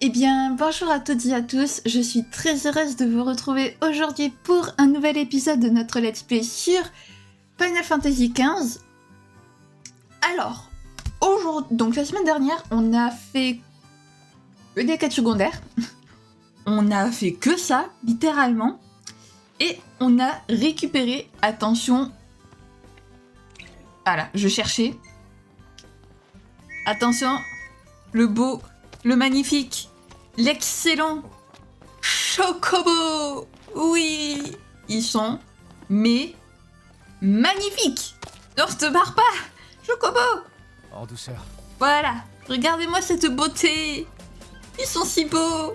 Eh bien, bonjour à toutes et à tous, je suis très heureuse de vous retrouver aujourd'hui pour un nouvel épisode de notre Let's Play sur Final Fantasy XV. Alors, aujourd'hui, donc la semaine dernière, on a fait que des quêtes secondaires, on a fait que ça, littéralement, et on a récupéré, attention, voilà, je cherchais, attention, le beau, le magnifique, l'excellent Chocobo. Oui, ils sont magnifiques. Non, je te barre pas, Chocobo. En douceur. Voilà, regardez-moi cette beauté. Ils sont si beaux.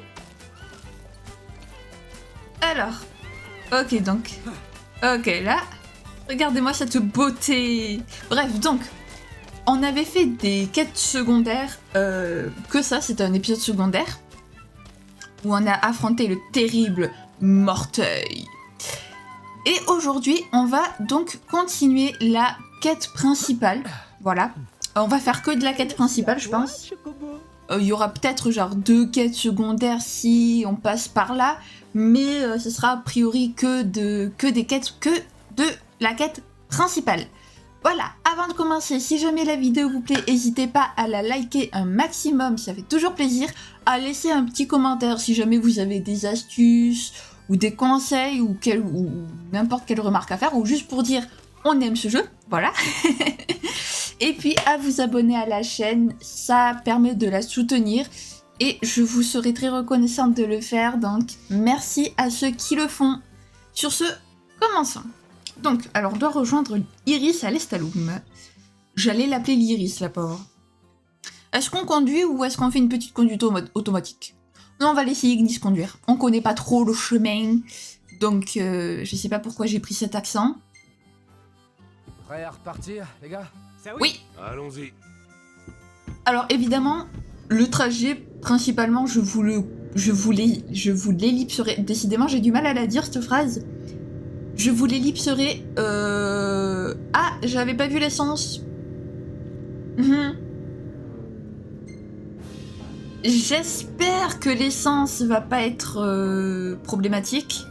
Alors, ok donc, ok là, regardez-moi cette beauté. Bref, donc, on avait fait des quêtes secondaires, que ça, c'était un épisode secondaire, où on a affronté le terrible Morteuil. Et aujourd'hui, on va donc continuer la quête principale, voilà. On va faire que de la quête principale, je pense. Il y aura peut-être genre 2 quêtes secondaires si on passe par là, mais ce sera a priori que de la quête principale. Voilà, avant de commencer, si jamais la vidéo vous plaît, n'hésitez pas à la liker un maximum, ça fait toujours plaisir, à laisser un petit commentaire si jamais vous avez des astuces, ou des conseils, ou n'importe quelle remarque à faire, ou juste pour dire on aime ce jeu, voilà. Et puis à vous abonner à la chaîne, ça permet de la soutenir, et je vous serai très reconnaissante de le faire, donc merci à ceux qui le font. Sur ce, commençons. Donc, alors, on doit rejoindre Iris à l'Estalum. J'allais l'appeler l'Iris, la pauvre. Est-ce qu'on conduit ou est-ce qu'on fait une petite conduite automatique? Non, on va laisser Ignis conduire. On connaît pas trop le chemin, donc je sais pas pourquoi j'ai pris cet accent. Prêt à repartir, les gars? Ça Oui. Allons-y. Alors, évidemment, le trajet, principalement, je vous l'ellipserai. Décidément, j'ai du mal à la dire, cette phrase. Je vous l'ellipserai. Ah, j'avais pas vu l'essence. J'espère que l'essence va pas être problématique.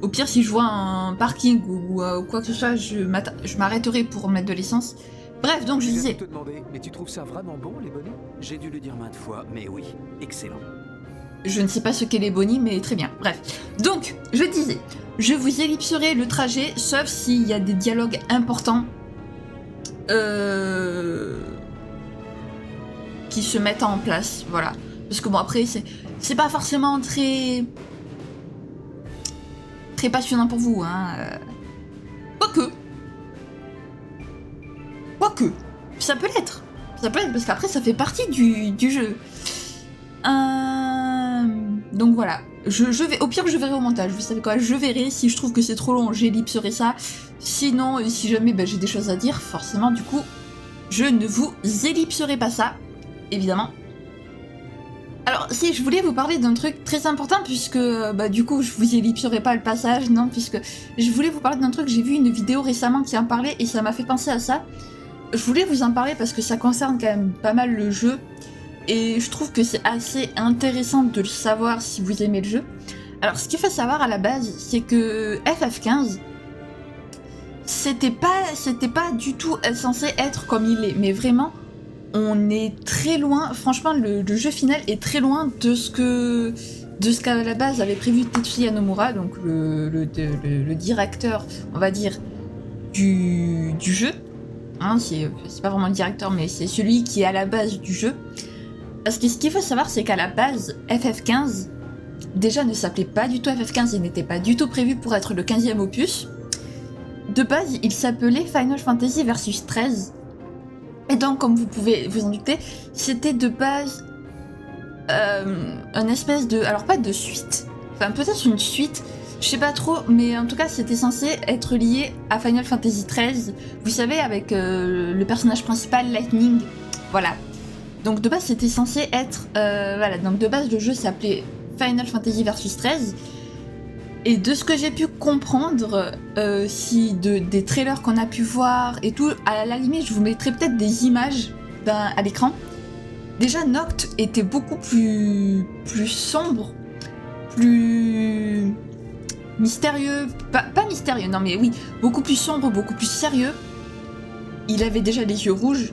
Au pire, si je vois un parking ou quoi que ce soit, je m'arrêterai pour mettre de l'essence. Bref, donc je disais... te demander, mais tu trouves ça vraiment bon, les bonnets? J'ai dû le dire maintes fois, mais oui, excellent. Je ne sais pas ce qu'est les bonnies, mais très bien. Bref. Donc, je disais, je vous ellipserai le trajet, sauf s'il y a des dialogues importants qui se mettent en place, voilà. Parce que bon, après, c'est pas forcément très passionnant pour vous, hein. Quoique. Ça peut l'être. Ça peut l'être, parce qu'après, ça fait partie du jeu. Donc voilà, je vais, au pire je verrai au montage, vous savez quoi, je verrai, si je trouve que c'est trop long, j'ellipserai ça, sinon, si jamais j'ai des choses à dire, forcément du coup, je ne vous ellipserai pas ça, évidemment. Alors si, je voulais vous parler d'un truc très important, puisque du coup je vous ellipserai pas le passage, non, puisque je voulais vous parler d'un truc, j'ai vu une vidéo récemment qui en parlait, et ça m'a fait penser à ça. Je voulais vous en parler parce que ça concerne quand même pas mal le jeu, et je trouve que c'est assez intéressant de le savoir si vous aimez le jeu. Alors, ce qu'il faut savoir à la base, c'est que FF15, c'était pas du tout censé être comme il est. Mais vraiment, on est très loin. Franchement, le jeu final est très loin de ce qu'à la base avait prévu Tetsuya Nomura, donc le directeur, on va dire, du jeu. Hein, c'est pas vraiment le directeur, mais c'est celui qui est à la base du jeu. Parce que ce qu'il faut savoir, c'est qu'à la base, FF15, déjà ne s'appelait pas du tout FF15, il n'était pas du tout prévu pour être le 15e opus. De base, il s'appelait Final Fantasy Versus 13. Et donc, comme vous pouvez vous en douter, c'était de base un espèce de... Alors pas de suite, enfin peut-être une suite, je sais pas trop, mais en tout cas c'était censé être lié à Final Fantasy 13. Vous savez, avec le personnage principal, Lightning, voilà. Donc de base c'était censé être... voilà, donc de base le jeu s'appelait Final Fantasy Versus 13. Et de ce que j'ai pu comprendre, des trailers qu'on a pu voir et tout, à la limite je vous mettrai peut-être des images à l'écran. déjà Noct était beaucoup plus sombre, plus mystérieux, pas mystérieux, non mais oui, beaucoup plus sombre, beaucoup plus sérieux. Il avait déjà les yeux rouges.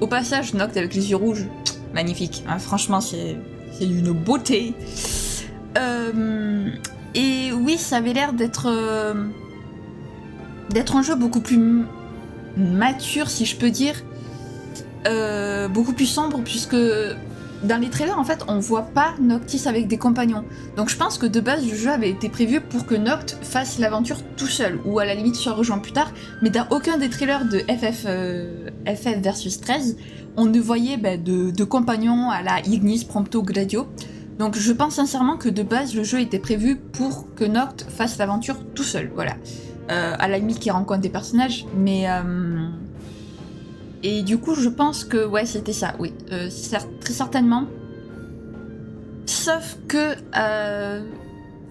Au passage, Noct avec les yeux rouges, magnifique, hein, franchement c'est une beauté. Et oui, ça avait l'air d'être un jeu beaucoup plus mature, si je peux dire, beaucoup plus sombre, puisque dans les trailers, en fait, on voit pas Noctis avec des compagnons. Donc je pense que de base, le jeu avait été prévu pour que Noct fasse l'aventure tout seul, ou à la limite soit rejoint plus tard, mais dans aucun des trailers de FF versus 13, on ne voyait de compagnons à la Ignis, Prompto, Gladio. Donc je pense sincèrement que de base, le jeu était prévu pour que Noct fasse l'aventure tout seul, voilà. À la limite qu'il rencontre des personnages, mais... Et du coup, je pense que, ouais, c'était ça, oui. Très certainement. Sauf que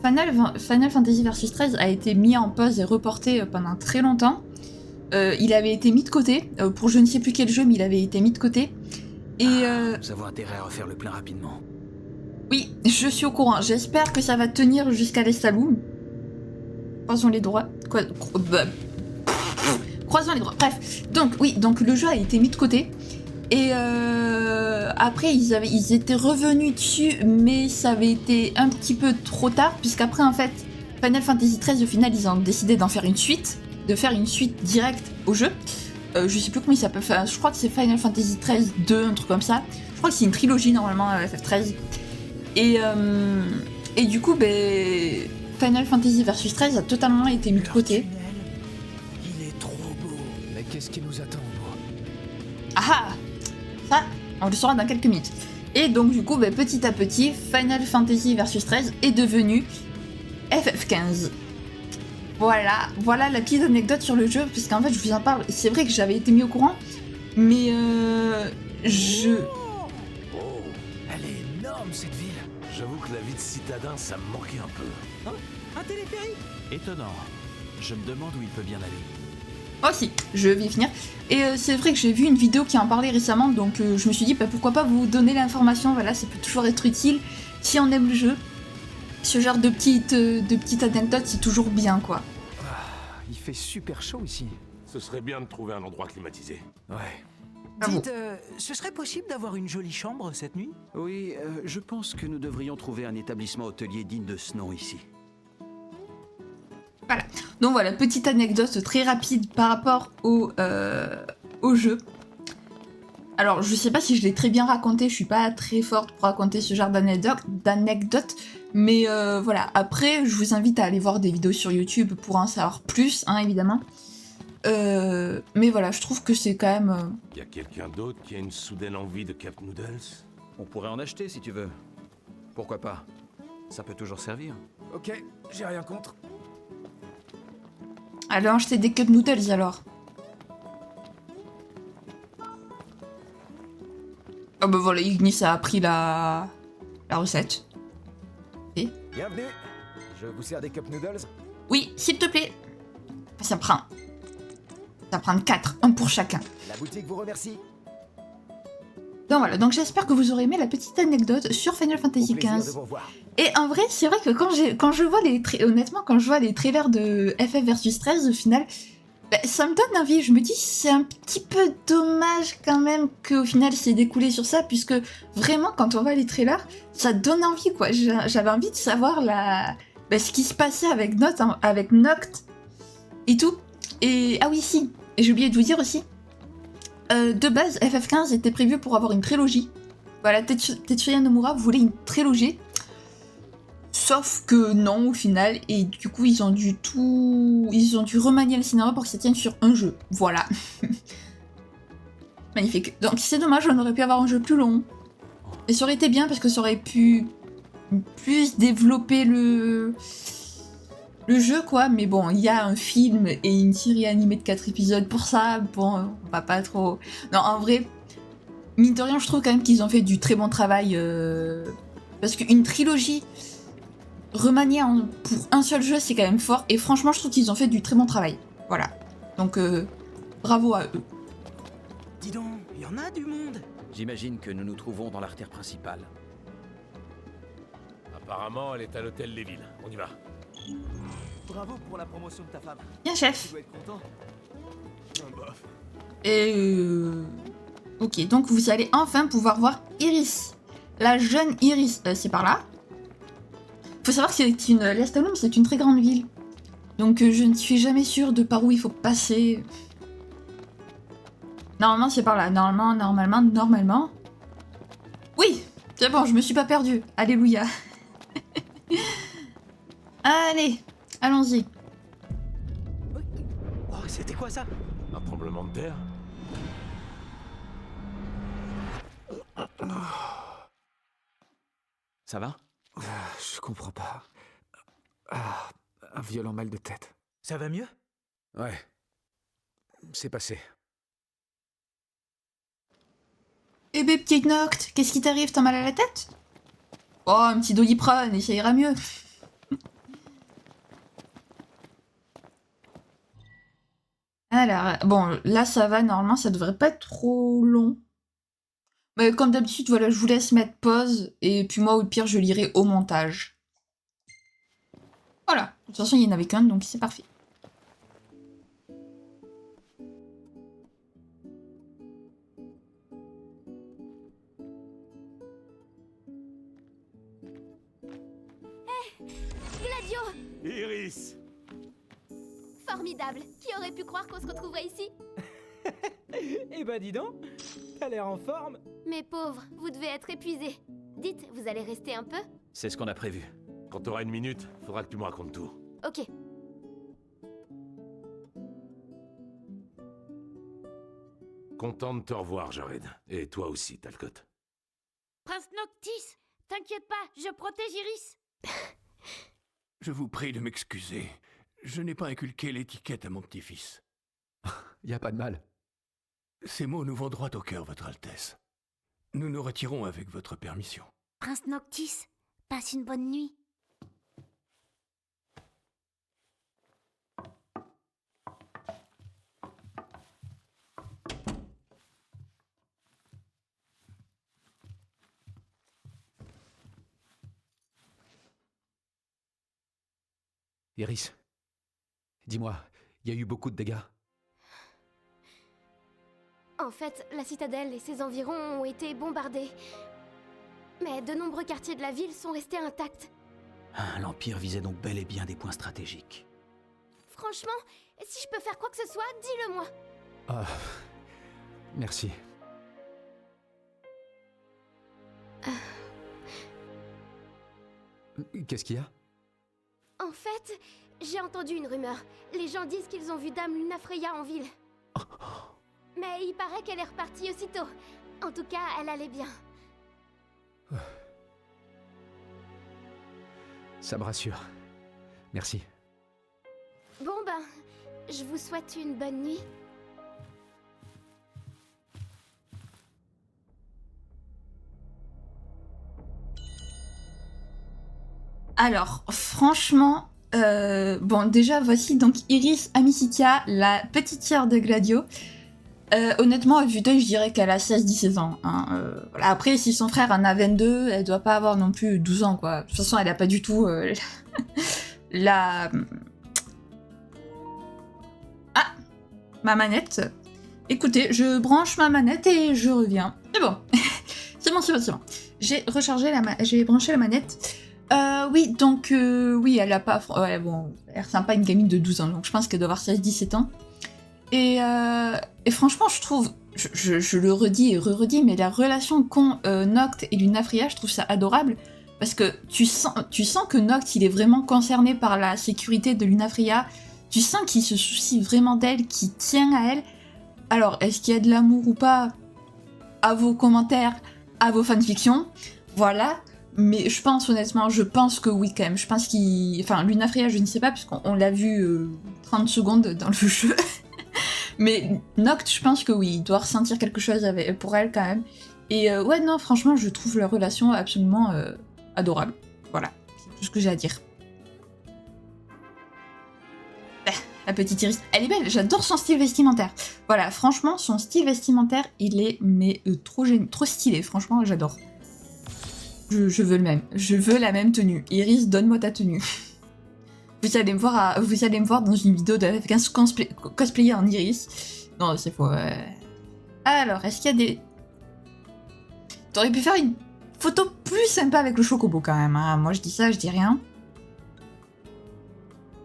Final Fantasy Versus 13 a été mis en pause et reporté pendant très longtemps. Il avait été mis de côté, pour je ne sais plus quel jeu, mais il avait été mis de côté. Et Nous avons intérêt à refaire le plein rapidement. oui, je suis au courant. J'espère que ça va tenir jusqu'à l'Estaloum. Croisons les doigts. Croisons les doigts. Bref, donc oui, donc le jeu a été mis de côté. Et après, ils étaient revenus dessus, mais ça avait été un petit peu trop tard, puisqu'après, en fait, Final Fantasy XIII, au final, ils ont décidé d'en faire une suite, de faire une suite directe au jeu. Je sais plus comment il s'appelle, je crois que c'est Final Fantasy XIII 2, un truc comme ça. Je crois que c'est une trilogie, normalement, FF13. Et du coup, Final Fantasy Versus 13 a totalement été mis de côté. Il est trop beau. Mais qu'est-ce qui nous attend, moi? Ah, ça, on le saura dans quelques minutes. Et donc du coup, petit à petit, Final Fantasy Versus 13 est devenu FF15. Voilà la petite anecdote sur le jeu, puisqu'en fait je vous en parle, c'est vrai que j'avais été mis au courant, mais Oh, elle est énorme cette ville. J'avoue que la vie de citadin, ça me manquait un peu. Un téléphérique? Étonnant. Je me demande où il peut bien aller. moi aussi, je vais y finir. Et c'est vrai que j'ai vu une vidéo qui en parlait récemment, donc je me suis dit pourquoi pas vous donner l'information, voilà, ça peut toujours être utile si on aime le jeu. Ce genre de petites anecdotes, c'est toujours bien, quoi. Il fait super chaud ici. Ce serait bien de trouver un endroit climatisé. Ouais. Dites, ce serait possible d'avoir une jolie chambre cette nuit? Oui, je pense que nous devrions trouver un établissement hôtelier digne de ce nom ici. Voilà. Donc voilà, petite anecdote très rapide par rapport au jeu. Alors, je sais pas si je l'ai très bien raconté, je suis pas très forte pour raconter ce genre d'anecdotes, mais voilà. Après, je vous invite à aller voir des vidéos sur YouTube pour en savoir plus, hein, évidemment. Mais voilà, je trouve que c'est quand même... Y a quelqu'un d'autre qui a une soudaine envie de Cup Noodles? On pourrait en acheter si tu veux. Pourquoi pas? Ça peut toujours servir. Ok, j'ai rien contre. Allez, acheter des cup noodles alors. Ah bah voilà, Ignis a appris la recette. Et Bienvenue. Je vous sers des cup noodles. oui, s'il te plaît. Ça prend 4, un pour chacun. La boutique vous remercie. Donc voilà, donc j'espère que vous aurez aimé la petite anecdote sur Final Fantasy Au plaisir de XV. vous revoir. Et en vrai, c'est vrai que quand je vois les trailers de FF versus 13, au final, ça me donne envie. Je me dis, c'est un petit peu dommage quand même qu'au final, c'est découlé sur ça, puisque vraiment, quand on voit les trailers, ça donne envie, quoi. J'avais envie de savoir ce qui se passait avec Noct et tout. Et ah oui, si, et j'ai oublié de vous dire aussi, de base, FF15 était prévu pour avoir une trilogie. Voilà, Tetsuya Nomura voulait une trilogie. Sauf que non, au final, et du coup, ils ont dû remanier le scénario pour que ça tienne sur un jeu. Voilà. Magnifique. Donc c'est dommage, on aurait pu avoir un jeu plus long. Et ça aurait été bien parce que ça aurait pu plus développer le jeu, quoi. Mais bon, il y a un film et une série animée de 4 épisodes pour ça. Bon, on va pas trop... Non, en vrai, mine de rien, je trouve quand même qu'ils ont fait du très bon travail. Parce qu'une trilogie remaniée pour un seul jeu, c'est quand même fort. Et franchement, je trouve qu'ils ont fait du très bon travail. Voilà. Donc, bravo à eux. Dis donc, il y en a du monde. J'imagine que nous nous trouvons dans l'artère principale. Apparemment, elle est à l'hôtel Les Villes. On y va. Bravo pour la promotion de ta femme. Bien, Tu chef. dois être content. Bof. Et ok, donc vous allez enfin pouvoir voir Iris. La jeune Iris, c'est par là. Faut savoir que l'Estalum, c'est une très grande ville. Donc je ne suis jamais sûre de par où il faut passer. Normalement, c'est par là. Normalement. Oui, c'est bon, je me suis pas perdue. Alléluia. Allez, allons-y. Oh, c'était quoi ça? Un tremblement de terre? Ça va? Je comprends pas. Un violent mal de tête. Ça va mieux? Ouais. C'est passé. Eh ben, petite Noct, qu'est-ce qui t'arrive? T'as mal à la tête? Oh, un petit Doliprane, et ça ira mieux. Alors, bon, là ça va, normalement ça devrait pas être trop long. Mais comme d'habitude, voilà, je vous laisse mettre pause, et puis moi, au pire, je lirai au montage. Voilà, de toute façon, il n'y en avait qu'un, donc c'est parfait. Gladio! Iris! Formidable! Qui aurait pu croire qu'on se retrouverait ici? Eh ben dis donc, t'as l'air en forme. Mes pauvres, vous devez être épuisés. Dites, vous allez rester un peu? C'est ce qu'on a prévu. Quand t'auras une minute, faudra que tu me racontes tout. Ok. Content de te revoir, Jared. Et toi aussi, Talcott. Prince Noctis, t'inquiète pas, je protège Iris. Je vous prie de m'excuser. Je n'ai pas inculqué l'étiquette à mon petit-fils. Y a pas de mal. Ces mots nous vont droit au cœur, Votre Altesse. Nous nous retirons avec votre permission. Prince Noctis, passe une bonne nuit. Iris, dis-moi, y a eu beaucoup de dégâts? En fait, la citadelle et ses environs ont été bombardés. Mais de nombreux quartiers de la ville sont restés intacts. Ah, l'Empire visait donc bel et bien des points stratégiques. Franchement, si je peux faire quoi que ce soit, dis-le-moi. Ah, merci. Qu'est-ce qu'il y a? En fait, j'ai entendu une rumeur. Les gens disent qu'ils ont vu Dame Lunafreya en ville. Mais il paraît qu'elle est repartie aussitôt. En tout cas, elle allait bien. Ça me rassure. Merci. Bon ben, je vous souhaite une bonne nuit. Alors, franchement, bon, déjà, voici donc Iris Amicitia, la petite sœur de Gladio. Honnêtement, à vue d'œil, je dirais qu'elle a 16-17 ans. Hein. Voilà. Après, si son frère en a 22, elle doit pas avoir non plus 12 ans, quoi. De toute façon, elle a pas du tout la... Ah, ma manette. Écoutez, je branche ma manette et je reviens. C'est bon. C'est bon. J'ai rechargé j'ai branché la manette. Oui, donc, oui, elle a pas... Ouais, bon, elle ressemble pas à une gamine de 12 ans, donc je pense qu'elle doit avoir 16-17 ans. Et franchement, je trouve, je le redis et re-redis, mais la relation qu'ont Noct et Lunafreya, je trouve ça adorable, parce que tu sens que Noct, il est vraiment concerné par la sécurité de Lunafreya, tu sens qu'il se soucie vraiment d'elle, qu'il tient à elle. Alors, est-ce qu'il y a de l'amour ou pas? À vos commentaires, à vos fanfictions, voilà. Mais je pense honnêtement, que oui quand même. Je pense enfin, Lunafreya, je ne sais pas, puisqu'on l'a vu 30 secondes dans le jeu. Mais Noct, je pense que oui, il doit ressentir quelque chose pour elle quand même. Et ouais, non, franchement, je trouve leur relation absolument adorable. Voilà, c'est tout ce que j'ai à dire. La petite Iris. Elle est belle, j'adore son style vestimentaire. Voilà, franchement, son style vestimentaire, il est trop stylé. Franchement, j'adore. Je veux le même. Je veux la même tenue. Iris, donne-moi ta tenue. Vous allez me voir dans une vidéo avec un cosplayer en Iris. Non, c'est faux. Alors, est-ce qu'il y a des... T'aurais pu faire une photo plus sympa avec le chocobo quand même. Hein. Moi, je dis ça, je dis rien.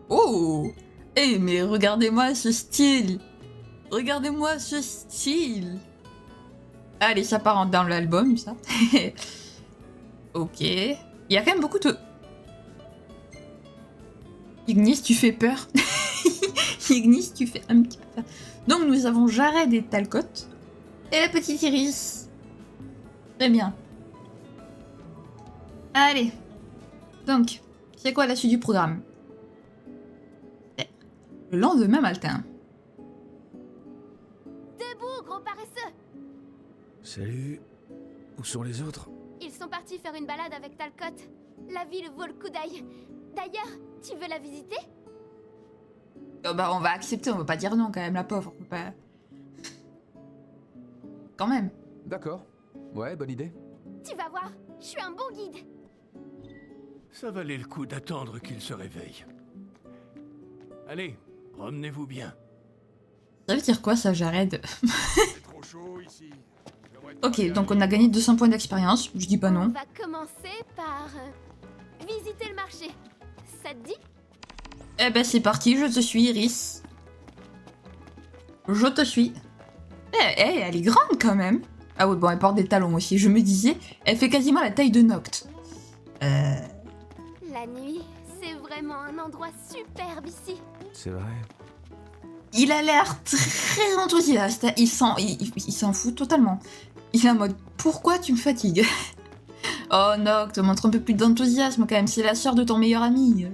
Oh! Eh, mais regardez-moi ce style! Regardez-moi ce style! Allez, ça part dans l'album, ça. Ok. Il y a quand même beaucoup de... Ignis, tu fais peur. Ignis, tu fais un petit peu peur. Donc, nous avons Jared et Talcott. Et la petite Iris. Très bien. Allez. Donc, c'est quoi la suite du programme? Le lendemain matin. Debout, gros paresseux! Salut. Où sont les autres? Ils sont partis faire une balade avec Talcott. La ville vaut le coup d'œil. D'ailleurs, tu veux la visiter? Oh bah on va accepter, on va pas dire non quand même, la pauvre. On peut pas... Quand même. D'accord. Ouais, bonne idée. Tu vas voir, je suis un bon guide. Ça valait le coup d'attendre qu'il se réveille. Allez, promenez-vous bien. Ça veut dire quoi ça, Jared? C'est trop chaud ici. Ok, donc on a gagné 200 points d'expérience, je dis pas On non. va commencer par visiter le marché. Ça te dit? Eh ben c'est parti, je te suis Iris. Je te suis. Elle est grande quand même. Ah oui, bon, elle porte des talons aussi. Je me disais, elle fait quasiment la taille de Noct. La nuit, c'est vraiment un endroit superbe ici. C'est vrai. Il a l'air très enthousiaste. Il s'en fout totalement. Il est en mode, pourquoi tu me fatigues? Oh Noct, montre un peu plus d'enthousiasme quand même. C'est la sœur de ton meilleur ami.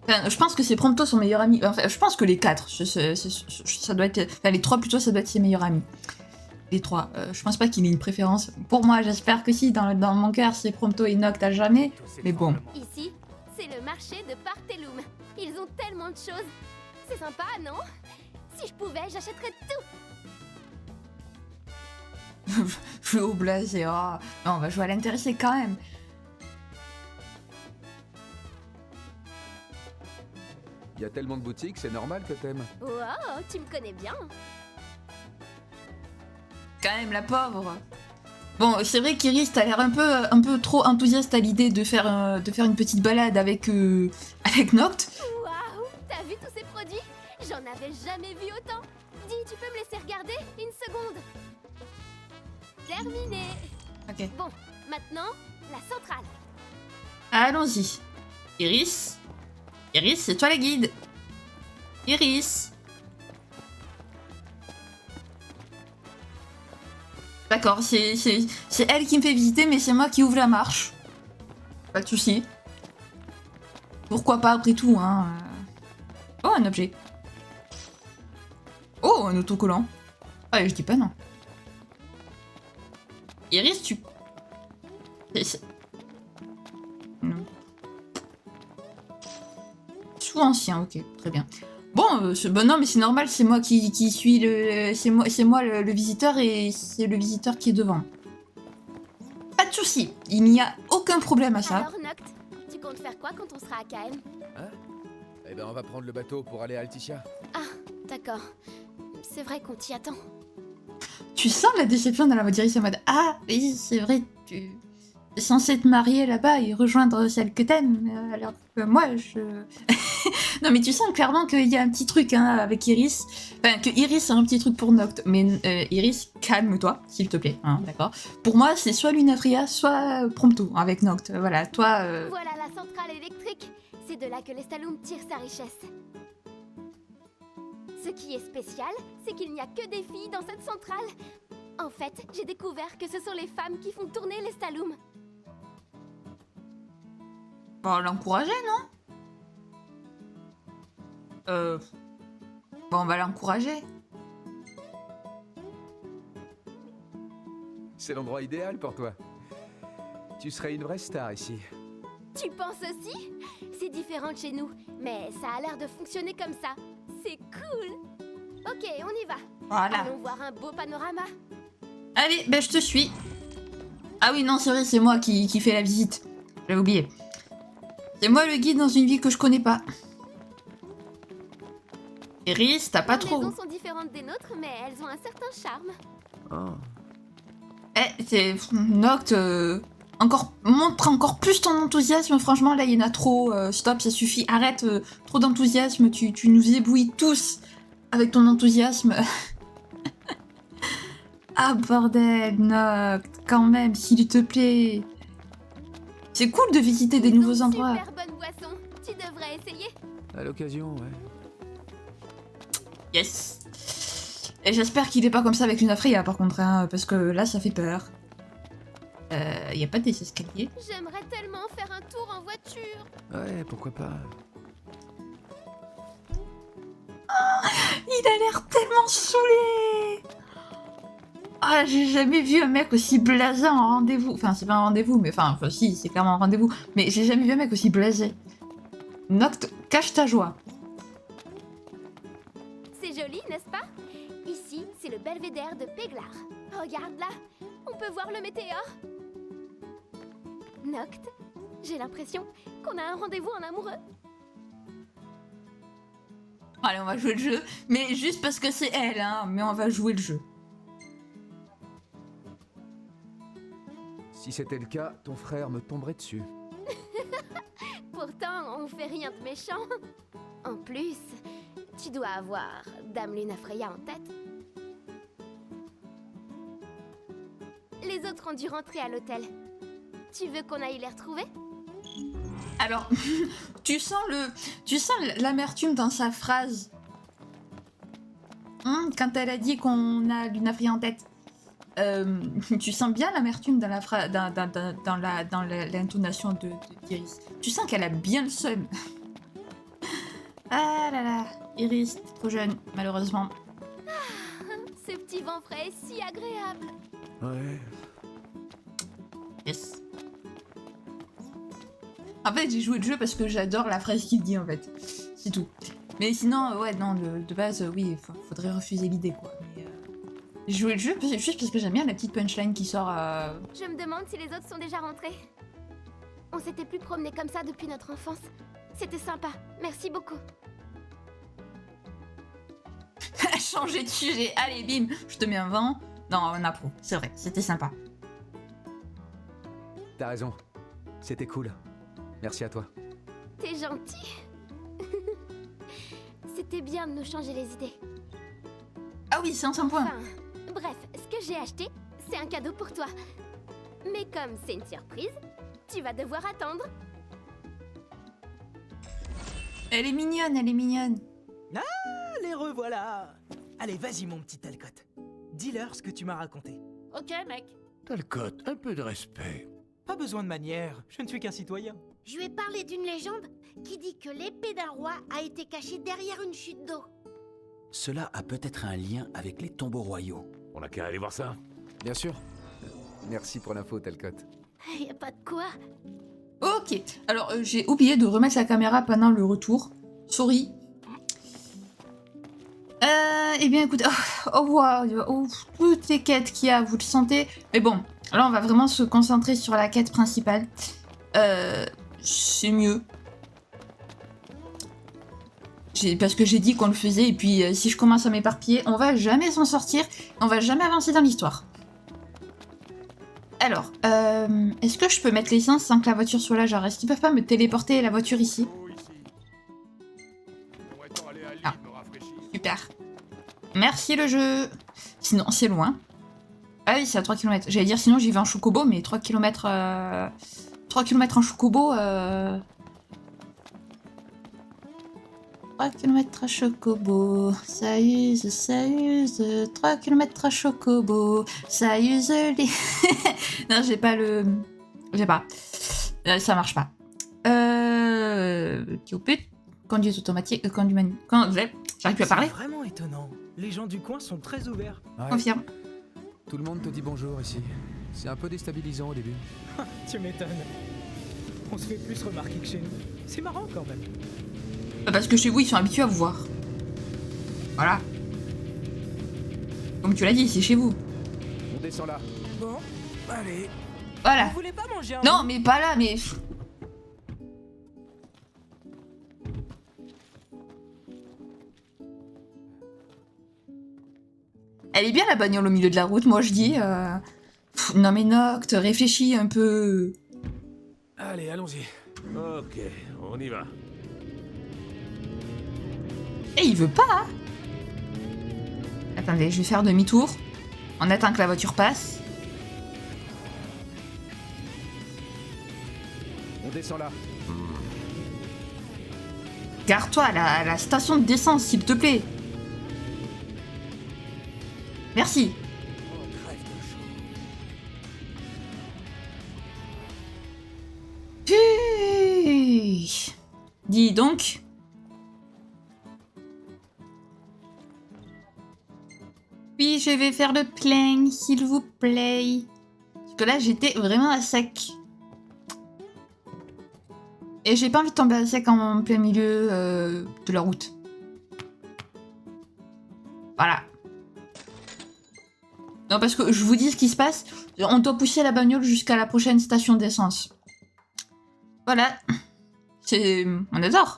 Enfin, je pense que c'est Prompto son meilleur ami. Enfin, je pense que les 4, ça doit être... Enfin, les 3 plutôt, ça doit être ses meilleurs amis. Les 3. Je pense pas qu'il ait une préférence. Pour moi, j'espère que si. Dans mon cœur, c'est Prompto et Noct à jamais. Mais bon. Ici, c'est le marché de Partelum. Ils ont tellement de choses. C'est sympa, non? Si je pouvais, j'achèterais tout. Je vais au blasé. Oh. Non, bah, je vais l'intéresser quand même. Il y a tellement de boutiques, c'est normal que t'aimes. Wow, tu me connais bien. Quand même, la pauvre. Bon, c'est vrai qu'Iris, t'as l'air un peu trop enthousiaste à l'idée de faire une petite balade avec Noct. Waouh, t'as vu tous ces produits? J'en avais jamais vu autant. Dis, tu peux me laisser regarder une seconde? Terminé. Ok. Bon, maintenant, la centrale. Allons-y. Iris, c'est toi la guide. Iris. D'accord, c'est elle qui me fait visiter, mais c'est moi qui ouvre la marche. Pas de soucis. Pourquoi pas après tout, hein. Oh, un objet. Oh, un autocollant. Ah, je dis pas non. Iris, tu... Non. Sous-ancien, ok, très bien. Bon, non, mais c'est normal, c'est moi qui suis le... C'est moi le visiteur et c'est le visiteur qui est devant. Pas de soucis, il n'y a aucun problème à ça. Alors, Noct, tu comptes faire quoi quand on sera à KM? Hein? Eh ben, on va prendre le bateau pour aller à Alticia. Ah, d'accord. C'est vrai qu'on t'y attend. Tu sens la déception dans la voix en mode ah oui c'est vrai tu es censé te marier là-bas et rejoindre celle que t'aimes alors que moi je non mais tu sens clairement qu'il y a un petit truc hein, avec Iris, enfin que Iris a un petit truc pour Noct, mais Iris calme-toi s'il te plaît hein, d'accord, pour moi c'est soit Lunafria soit Prompto avec Noct, voilà toi Voilà la centrale électrique. C'est de là que l'Estalum tire sa richesse. Ce qui est spécial, c'est qu'il n'y a que des filles dans cette centrale. En fait, j'ai découvert que ce sont les femmes qui font tourner l'Estalum. bon l'encourager non bon on va l'encourager. C'est l'endroit idéal pour toi. Tu serais une vraie star ici. Tu penses aussi? C'est différent de chez nous, mais ça a l'air de fonctionner comme ça. c'est cool. Ok, on y va. Voilà. Allons voir un beau panorama. Allez, ben je te suis. Ah oui, non, c'est vrai, c'est moi qui fais la visite. J'avais oublié. C'est moi le guide dans une ville que je connais pas. Iris, t'as pas Les trop... maisons sont différentes des nôtres, mais elles ont un certain charme. Oh. C'est... Noct, montre encore plus ton enthousiasme, franchement, là, il y en a trop. Stop, ça suffit, arrête, trop d'enthousiasme, tu nous éblouis tous avec ton enthousiasme. Ah, bordel, Noct, quand même, s'il te plaît. C'est cool de visiter des Ils ont nouveaux endroits. Super bonne boisson. Tu devrais essayer. À l'occasion, ouais. Yes. Et j'espère qu'il est pas comme ça avec Lunafreya, par contre, hein, parce que là, ça fait peur. Y a pas des escaliers? J'aimerais tellement faire un tour en voiture. Ouais, pourquoi pas. Il a l'air tellement saoulé. Ah, j'ai jamais vu un mec aussi blasé en rendez-vous. Enfin, c'est pas un rendez-vous, mais enfin si, c'est clairement un rendez-vous. Mais j'ai jamais vu un mec aussi blasé. Noct, cache ta joie. C'est joli, n'est-ce pas? Ici, c'est le belvédère de Péglar. Regarde là, on peut voir le météore. Noct, j'ai l'impression qu'on a un rendez-vous en amoureux. Allez, on va jouer le jeu. Mais juste parce que c'est elle, hein. Mais on va jouer le jeu. Si c'était le cas, ton frère me tomberait dessus. Pourtant, on fait rien de méchant. En plus, tu dois avoir Dame Lunafreya en tête. Les autres ont dû rentrer à l'hôtel. Tu veux qu'on aille les retrouver? Alors, tu sens l'amertume dans sa phrase. Quand elle a dit qu'on a Lunafreya en tête. Tu sens bien l'amertume dans la dans l'intonation de d'Iris. Tu sens qu'elle a bien le seum. Ah là là, Iris, t'es trop jeune, malheureusement. Ce petit vent frais est si agréable. Ouais. Yes. En fait, j'ai joué le jeu parce que j'adore la phrase qu'il dit, en fait. C'est tout. Mais sinon, ouais, non, de base, oui, faudrait refuser l'idée, quoi. Mais, j'ai joué le jeu juste parce que j'aime bien la petite punchline qui sort. Je me demande si les autres sont déjà rentrés. On s'était plus promenés comme ça depuis notre enfance. C'était sympa. Merci beaucoup. Changer de sujet. Allez, bim, je te mets un vent. Non, on approuve. C'est vrai, c'était sympa. T'as raison. C'était cool. Merci à toi. T'es gentil. C'était bien de nous changer les idées. Ah oui, c'est un 100 points. Enfin, bref, ce que j'ai acheté, c'est un cadeau pour toi. Mais comme c'est une surprise, tu vas devoir attendre. Elle est mignonne, elle est mignonne. Les revoilà. Allez, vas-y, mon petit Talcott. Dis-leur ce que tu m'as raconté. Ok, mec. Talcott, un peu de respect. Pas besoin de manière, je ne suis qu'un citoyen. Je lui ai parlé d'une légende qui dit que l'épée d'un roi a été cachée derrière une chute d'eau. Cela a peut-être un lien avec les tombeaux royaux. On a qu'à aller voir ça. Bien sûr. Merci pour l'info, Talcott. Y a pas de quoi. Ok, alors j'ai oublié de remettre la caméra pendant le retour. Sorry. Eh bien écoute, toutes les quêtes qu'il y a, vous le sentez. Mais bon, là on va vraiment se concentrer sur la quête principale. C'est mieux. Parce que j'ai dit qu'on le faisait, et puis si je commence à m'éparpiller, on va jamais s'en sortir, on va jamais avancer dans l'histoire. Alors, est-ce que je peux mettre l'essence sans que la voiture soit là? Genre, est-ce qu'ils peuvent pas me téléporter la voiture ici? Ah, super. Merci le jeu. Sinon, c'est loin. Ah oui, c'est à 3 km. J'allais dire, sinon j'y vais en chocobo, mais 3 km... 3 km en chocobo... 3 km à chocobo, ça use, 3 km à chocobo, ça use les... Non, j'ai pas le... J'ai pas. Ça marche pas. Conduite automatique, j'arrive plus à parler. C'est vraiment étonnant. Les gens du coin sont très ouverts. Ouais. Confirme. Tout le monde te dit bonjour ici. C'est un peu déstabilisant au début. Tu m'étonnes. On se fait plus remarquer que chez nous. C'est marrant quand même. Parce que chez vous, ils sont habitués à vous voir. Voilà. Comme tu l'as dit, c'est chez vous. On descend là. Bon, allez. Voilà. Vous voulez pas manger un Non, bout? mais pas là, mais... Elle est bien la bagnole au milieu de la route, moi je dis. Non mais Noct, réfléchis un peu. Allez, allons-y. Ok, on y va. Eh, il veut pas, hein. Attendez, je vais faire demi-tour. On attend que la voiture passe. On descend là. Gare-toi à la station d'essence, s'il te plaît. Merci. Oh, crève de chaud. Puis... Dis donc. Puis je vais faire le plein, s'il vous plaît. Parce que là, j'étais vraiment à sec. Et j'ai pas envie de tomber à sec en plein milieu de la route. Voilà. Non, parce que je vous dis ce qui se passe. On doit pousser la bagnole jusqu'à la prochaine station d'essence. Voilà. C'est... On adore.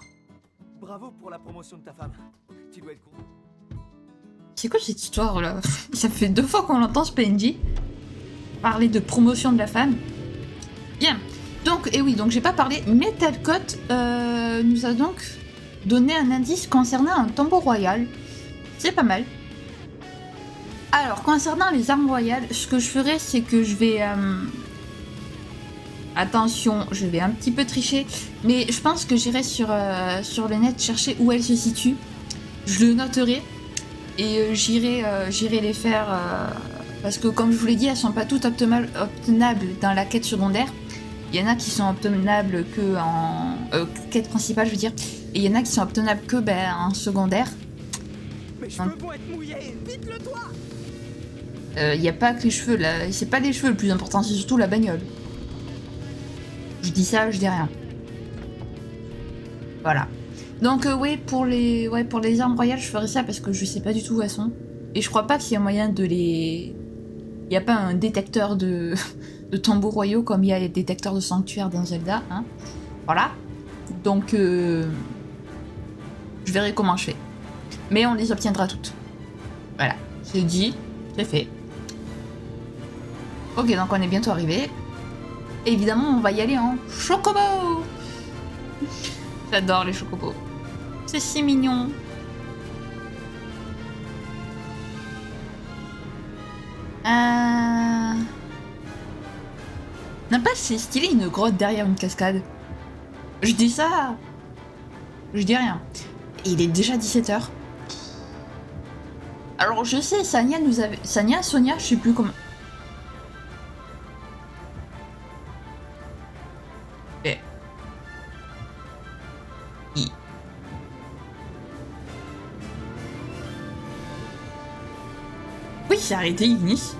Bravo pour la promotion de ta femme. Tu dois être content. C'est quoi cette histoire là? Ça fait 2 fois qu'on l'entend ce PNJ parler de promotion de la femme. Bien. Donc, et oui, donc j'ai pas parlé, mais Talcott nous a donc donné un indice concernant un tombeau royal. C'est pas mal. Alors, concernant les armes royales, ce que je ferai, c'est que je vais... Attention, je vais un petit peu tricher, mais je pense que j'irai sur le net chercher où elles se situent. Je le noterai et j'irai les faire... parce que comme je vous l'ai dit, elles sont pas toutes obtenables dans la quête secondaire. Il y en a qui sont obtenables que en quête principale, je veux dire, et il y en a qui sont obtenables que en secondaire. Mes cheveux vont être mouillés. Vite le toit. Il n'y a pas que les cheveux, là. C'est pas les cheveux le plus important, c'est surtout la bagnole. Je dis ça, je dis rien. Voilà. Donc oui, pour les armes royales, je ferai ça parce que je sais pas du tout où elles sont. Et je crois pas qu'il y a moyen de les... Il n'y a pas un détecteur de tambours royaux comme il y a les détecteurs de sanctuaires dans Zelda. Hein. Voilà. Donc je verrai comment je fais. Mais on les obtiendra toutes. Voilà. C'est dit, c'est fait. Ok, donc on est bientôt arrivé. Et évidemment, on va y aller en chocobo. J'adore les chocobos. C'est si mignon. N'importe, c'est stylé une grotte derrière une cascade. Je dis ça. Je dis rien. Et il est déjà 17h. Alors je sais, Sonia, je sais plus comment... Oui, c'est arrêté, Ignis.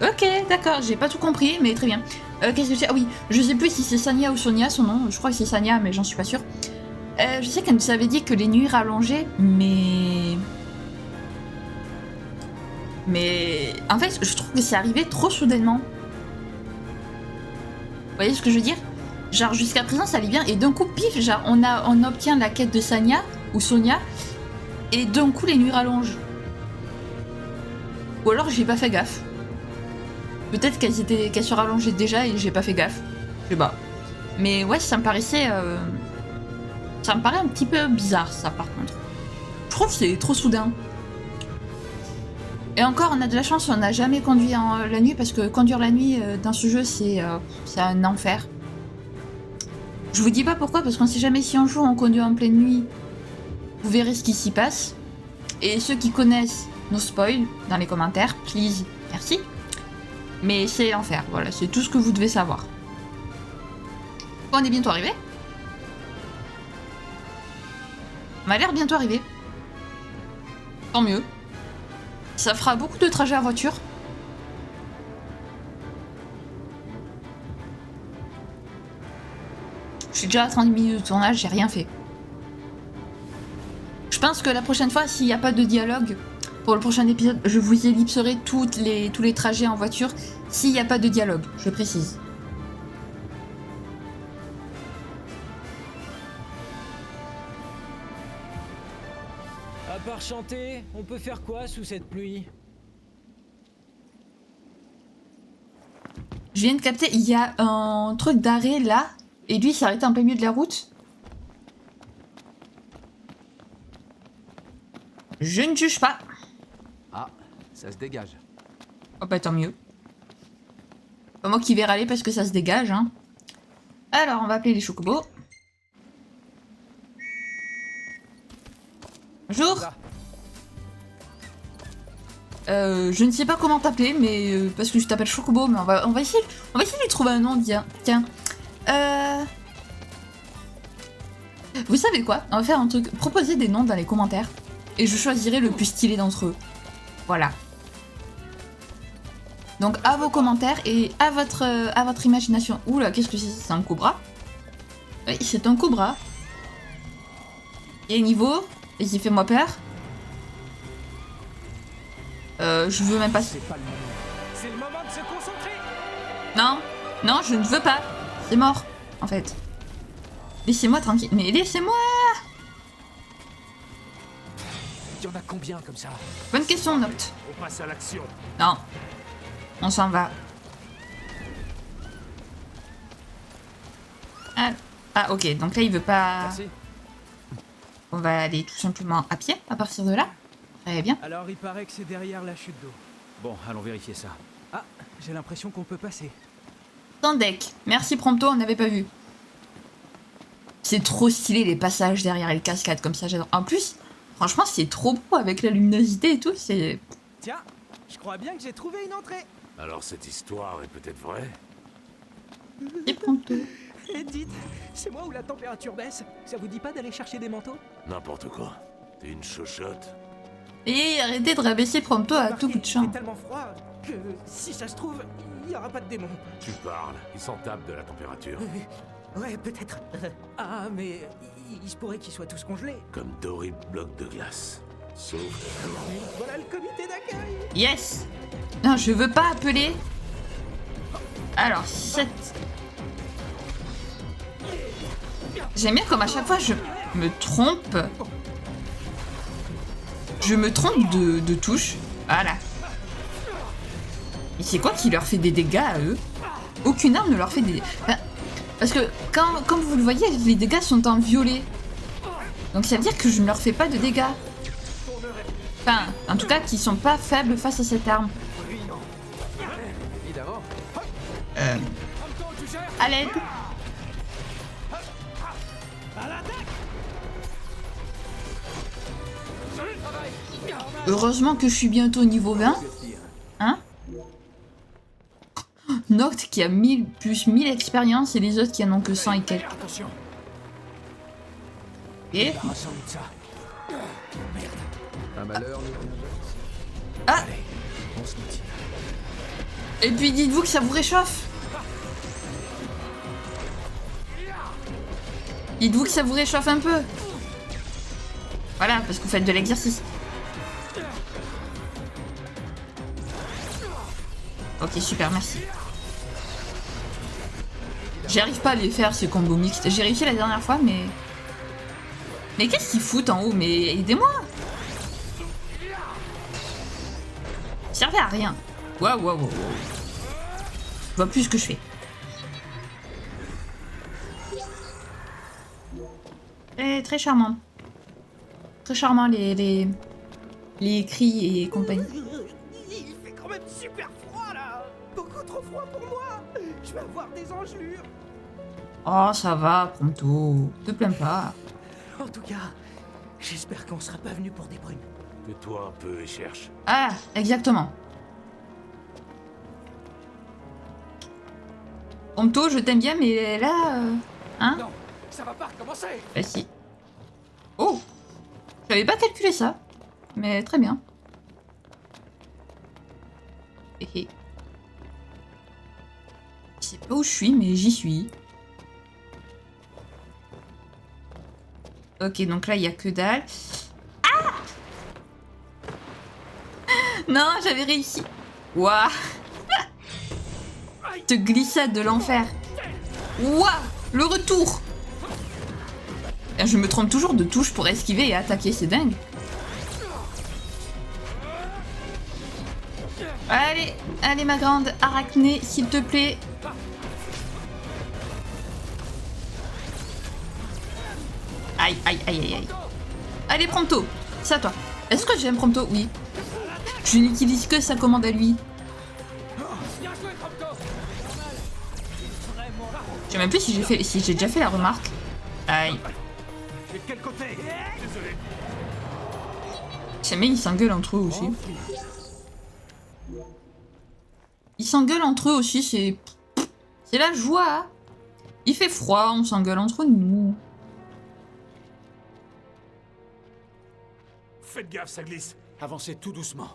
Ok, d'accord, j'ai pas tout compris, mais très bien. Qu'est-ce que c'est? Ah oui, je sais plus si c'est Sania ou Sonia son nom, je crois que c'est Sania, mais j'en suis pas sûre. Je sais qu'elle nous avait dit que les nuits rallongeaient, mais en fait, je trouve que c'est arrivé trop soudainement. Vous voyez ce que je veux dire? Genre, jusqu'à présent, ça allait bien, et d'un coup, pif, genre, on obtient la quête de Sania ou Sonia, et d'un coup, les nuits rallongent. Ou alors, j'ai pas fait gaffe. Peut-être qu'elles se rallongeaient déjà et j'ai pas fait gaffe. Je sais pas. Mais ouais, ça me paraissait... Ça me paraît un petit peu bizarre, ça, par contre. Je trouve que c'est trop soudain. Et encore, on a de la chance, on n'a jamais conduit la nuit, parce que conduire la nuit dans ce jeu, c'est un enfer. Je vous dis pas pourquoi, parce qu'on sait jamais si un jour on conduit en pleine nuit. Vous verrez ce qui s'y passe. Et ceux qui connaissent nos spoils dans les commentaires, please, merci. Mais c'est l'enfer, voilà, c'est tout ce que vous devez savoir. Bon, on est bientôt arrivé. On a l'air bientôt arrivé. Tant mieux. Ça fera beaucoup de trajets en voiture. Je suis déjà à 30 minutes de tournage, j'ai rien fait. pense que la prochaine fois, s'il n'y a pas de dialogue, pour le prochain épisode, je vous ellipserai tous les trajets en voiture, s'il n'y a pas de dialogue, je précise. À part chanter, on peut faire quoi sous cette pluie? Je viens de capter, il y a un truc d'arrêt là, et lui il s'est arrêté en plein milieu de la route. Je ne juge pas. Ah, ça se dégage. Oh bah tant mieux. Pas moi qui vais râler parce que ça se dégage, hein. Alors on va appeler les chocobos. Bonjour. Je ne sais pas comment t'appeler, mais parce que je t'appelle Chocobo, mais on va essayer de lui trouver un nom. Tiens. Vous savez quoi? On va faire un truc. Proposez des noms dans les commentaires et je choisirai le plus stylé d'entre eux. Voilà. Donc à vos commentaires et à votre imagination. Oula, qu'est-ce que c'est? C'est un cobra? Oui, c'est un cobra. Et niveau, et qui fait moi peur. Je veux même pas. C'est pas le moment. C'est le moment de se concentrer. Non, je ne veux pas. C'est mort, en fait. Laissez-moi tranquille. Mais laissez-moi. Il y en a combien comme ça? Bonne question, Noct. On passe à l'action. Non. On s'en va. Ah, ok. Donc là, il veut pas... Merci. On va aller tout simplement à pied à partir de là. Très bien. Alors il paraît que c'est derrière la chute d'eau. Bon, allons vérifier ça. Ah, j'ai l'impression qu'on peut passer. Sans deck. Merci Prompto, on n'avait pas vu. C'est trop stylé les passages derrière les cascades comme ça. J'adore. En plus, franchement, c'est trop beau avec la luminosité et tout. C'est... Tiens, je crois bien que j'ai trouvé une entrée. Alors cette histoire est peut-être vraie? C'est Prompto. Et dites, c'est moi où la température baisse. Ça vous dit pas d'aller chercher des manteaux? N'importe quoi. T'es une chochotte. Et arrêtez de rabaisser Prompto à tout bout de Il champ. fait tellement froid que si ça se trouve, il y aura pas de démon. Tu parles, ils s'en tapent de la température. Ouais, peut-être. Ah, mais il se pourrait qu'ils soient tous congelés. Comme d'horribles blocs de glace. Sauf... Voilà le comité d'accueil. Yes. Non, je veux pas appeler. Alors, 7... J'aime bien comme à chaque fois je me trompe. Je me trompe de touche. Voilà. Et c'est quoi qui leur fait des dégâts à eux? Aucune arme ne leur fait des... Enfin, parce que, comme vous le voyez, les dégâts sont en violet. Donc ça veut dire que je ne leur fais pas de dégâts. Enfin, en tout cas, qu'ils sont pas faibles face à cette arme. À l'aide. Heureusement que je suis bientôt niveau 20. Hein? Noct qui a plus 1000 expériences et les autres qui en ont que 100 et quelques. Attention. Et... Sans doute ça. Un malheur, Ah! On se maintient. Et puis dites-vous que ça vous réchauffe. Dites-vous que ça vous réchauffe un peu. Voilà, parce que vous faites de l'exercice. Ok, super, merci. J'arrive pas à les faire, ces combos mixtes. J'ai réussi la dernière fois, mais... Mais qu'est-ce qu'ils foutent en haut? Mais aidez-moi! Ça servait à rien. Waouh. Je vois plus ce que je fais. Très charmant. Très charmant les cris et compagnie. Il fait quand même super froid là. Beaucoup trop froid pour moi. Je vais avoir des engelures. Oh, ça va, Prompto. Te plains pas. En tout cas, j'espère qu'on sera pas venu pour des brunes. Tais-toi un peu et cherche. Ah, exactement. Prompto, je t'aime bien, mais là... Hein? Non, ça va pas recommencer. Bah si. Oh! J'avais pas calculé ça. Mais très bien. Je sais pas où je suis, mais j'y suis. Ok, donc là, il y a que dalle. Non, j'avais réussi. Waouh. Te glissade de l'enfer. Waouh. Le retour. Je me trompe toujours de touche pour esquiver et attaquer, c'est dingue. Allez, allez ma grande arachné, s'il te plaît. Aïe, aïe, aïe, aïe, aïe. Allez, Prompto, c'est à toi. Est-ce que j'aime Prompto? Oui. Je n'utilise que sa commande à lui. Je sais même plus si j'ai déjà fait la remarque. Aïe. De quel côté? Désolé. Jamais ils s'engueulent entre eux aussi. Ils s'engueulent entre eux aussi, c'est la joie. Il fait froid, on s'engueule entre nous. Faites gaffe, ça glisse. Avancez tout doucement.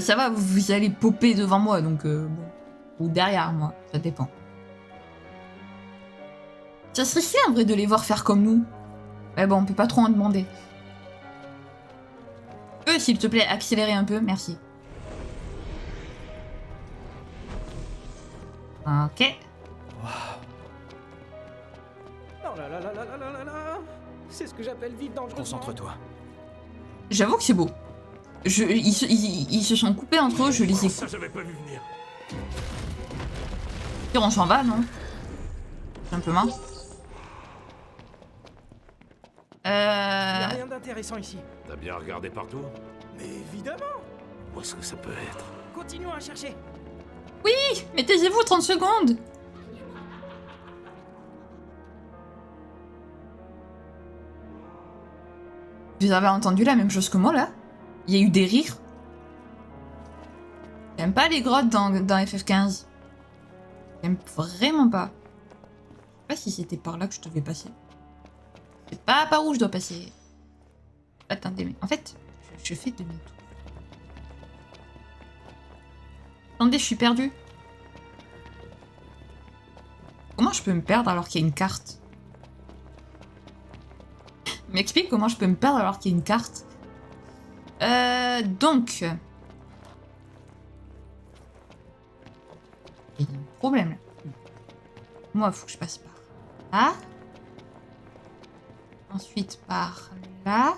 Ça va, vous allez popper devant moi, donc bon. Ou derrière moi, ça dépend. Ça serait si en vrai de les voir faire comme nous. Mais bon, on peut pas trop en demander. S'il te plaît, accélérer un peu, merci. Ok. Oh là là là là là là là là. C'est ce que j'appelle vivre dangereusement. Concentre-toi. J'avoue que c'est beau. Ils se sont coupés entre eux, je les ai Ça, j'avais pas vu venir. on s'en va, non? Simplement. Il y a rien d'intéressant ici. T'as bien regardé partout? Mais évidemment. Où est-ce que ça peut être? Continuons à chercher. Oui, mais taisez-vous 30 secondes. Vous avez entendu la même chose que moi, là? Il y a eu des rires. J'aime pas les grottes dans FF15. J'aime vraiment pas. Je sais pas si c'était par là que je devais passer. C'est pas par où je dois passer. Attendez, mais en fait, je fais demi-tour. Attendez, je suis perdue. Comment je peux me perdre alors qu'il y a une carte? M'explique comment je peux me perdre alors qu'il y a une carte. Donc... Il y a un problème là. Moi, il faut que je passe par là. Ensuite par là.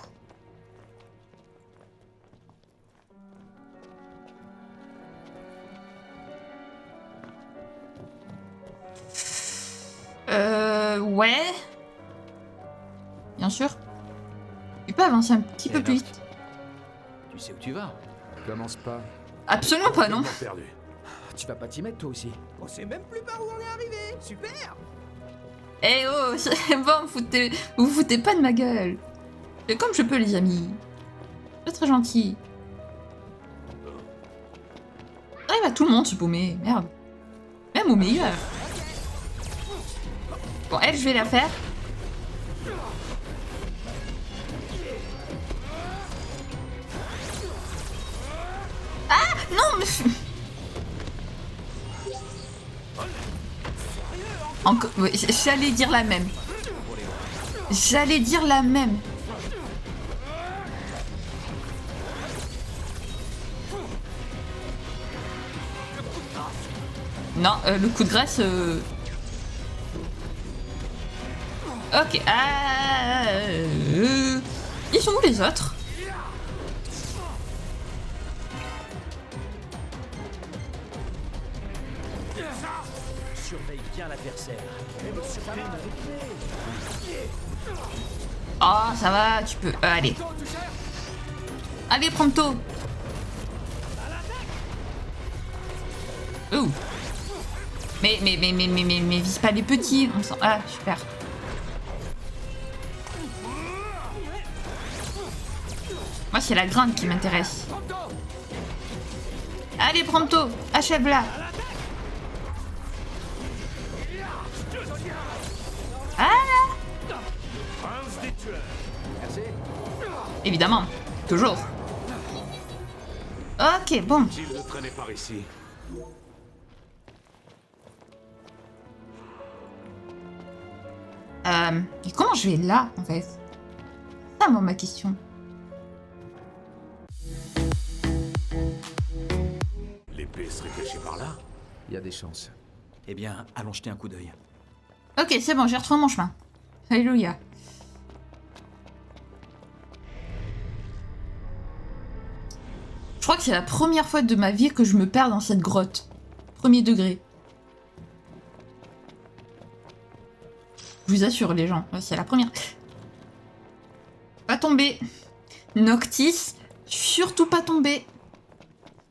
Ouais. Bien sûr. Tu peux avancer un petit peu plus vite. Tu sais où tu vas? Commence pas. Absolument pas, non. Perdu. Tu vas pas t'y mettre toi aussi. On sait même plus par où on est arrivé. Super. Eh oh, c'est bon, vous foutez pas de ma gueule. C'est comme je peux, les amis. C'est très gentil. Arrive à tout le monde se paumer, merde. Même au meilleur. Bon, elle, je vais la faire. Ah non, mais... Encore... ouais, j'allais dire la même. J'allais dire la même. Non, le coup de grâce... Ok. Ils sont où les autres? Surveille bien l'adversaire. Oh, ça va, tu peux... allez. Allez, Prompto. Ouh. Mais vise pas les petits. On s'en... Ah, super. Moi, c'est la grande qui m'intéresse. Allez, Prompto, achève-la. Ah! Évidemment, toujours. Ok, bon. Utile de traîner par ici. Et comment je vais là, en fait? C'est ça, moi, ma question. l'épée serait cachée par là? Il y a des chances. Eh bien, allons jeter un coup d'œil. Ok, c'est bon, j'ai retrouvé mon chemin. Alléluia. Je crois que c'est la première fois de ma vie que je me perds dans cette grotte. Premier degré. Je vous assure, les gens, c'est la première. Pas tomber. Noctis, surtout pas tomber.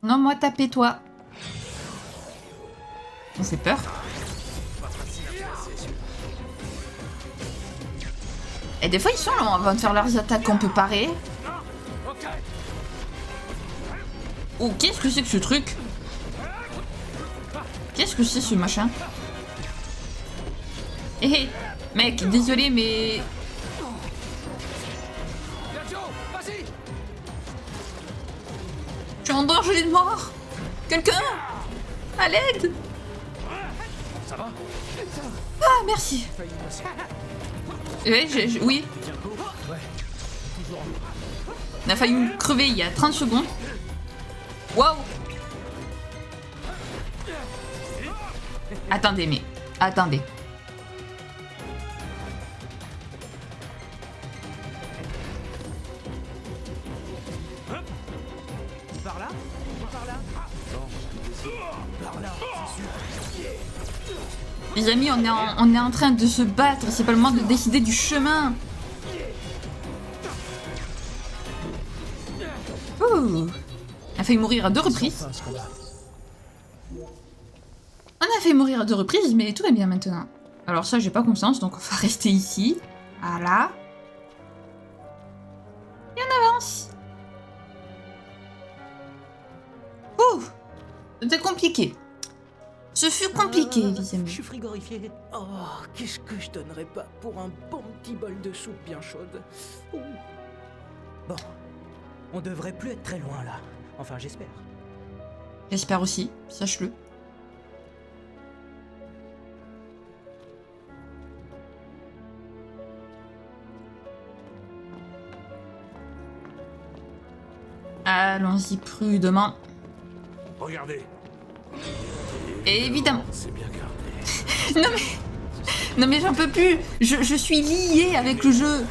Non, moi, tapez-toi. On fait peur. Et des fois, ils sont là avant de faire leurs attaques qu'on peut parer. Oh, qu'est-ce que c'est que ce truc? Qu'est-ce que c'est ce machin? Hé hé, mec, désolé, mais... Je suis en danger de mort. Quelqu'un? À l'aide? Ça va? Ah, merci. Oui. On a failli me crever il y a 30 secondes. Waouh. Attendez, mais... Attendez. Par là? Par là? Par là, c'est sûr. Les amis, on est en train de se battre. C'est pas le moment de décider du chemin. Ouh. On a failli mourir à 2 reprises. On a failli mourir à 2 reprises, mais tout va bien maintenant. Alors ça, j'ai pas confiance, donc on va rester ici. Voilà. Et on avance. Ouh. C'était compliqué. Ce fut compliqué, les amis. Je suis frigorifié. Oh, qu'est-ce que je donnerais pas pour un bon petit bol de soupe bien chaude. Ouh. Bon, on devrait plus être très loin là. Enfin, j'espère. J'espère aussi, sache-le. Allons-y prudemment. Regardez. Évidemment. C'est bien gardé. Non mais j'en peux plus. Je suis liée avec le jeu.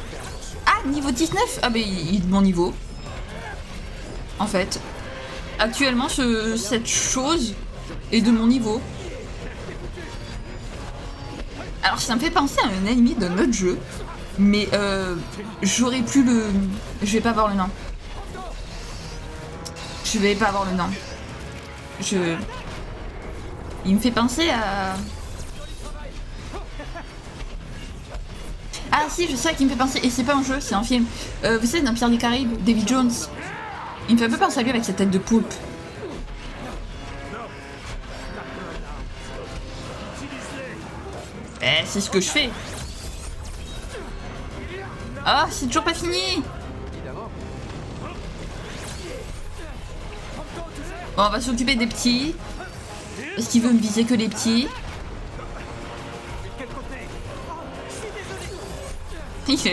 Ah, niveau 19. Ah ben il est de mon niveau. En fait. Actuellement, cette chose est de mon niveau. Alors ça me fait penser à un ennemi d'un autre jeu. Mais j'aurais plus le... Je vais pas avoir le nom. Je vais pas avoir le nom. Il me fait penser à... Ah si, je sais qu'il me fait penser... Et c'est pas un jeu, c'est un film. Vous savez, dans Pirates des Caraïbes, Davy Jones. Il me fait un peu penser à lui avec sa tête de poulpe. Eh, c'est ce que je fais. Ah, c'est toujours pas fini. Bon, on va s'occuper des petits. Parce qu'il veut me viser que les petits. Il